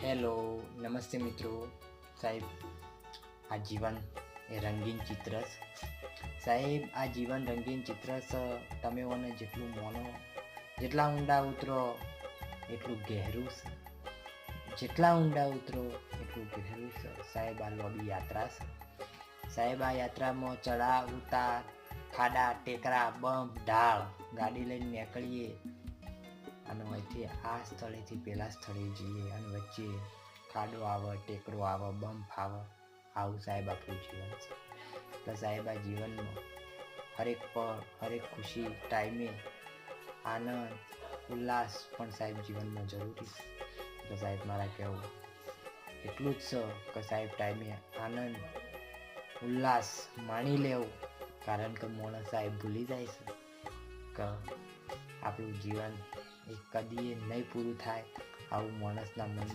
Hello, નમસ્તે મિત્રો. સાહેબ, આ જીવન એ રંગીન ચિત્ર છે. સાહેબ, આ જીવન રંગીન ચિત્ર છે. તમે ઓને જેટલું મોનો, જેટલા ઊંડા ઉતરો એટલું ગહેરું છે. જેટલા ઊંડા ઉતરો એટલું ગહેરું છે. સાહેબ, આ લોબી યાત્રા છે. સાહેબ, આ યાત્રામાં ચડાવ ઉતાર, ખાડા ટેકરા બમ્પ ઢાળ ગાડી લઈને નીકળીએ અને અહીંથી આ સ્થળેથી પેલા સ્થળે જઈએ અને વચ્ચે ખાડો આવે, ટેકરો આવે, બમ્પ આવે. આવું સાહેબ આપણું જીવન છે. એટલે સાહેબ, આ જીવનમાં હરેક પળ, હરેક ખુશી ટાઈમે આનંદ ઉલ્લાસ પણ સાહેબ જીવનમાં જરૂરી છે. તો સાહેબ, મારા કહેવું એટલું જ છે કે સાહેબ ટાઈમે આનંદ ઉલ્લાસ માણી લેવું, કારણ કે માણસ સાહેબ ભૂલી જાય છે કે આપણું જીવન એ કદી નહીં પૂરું થાય. આવું માણસના મનમાં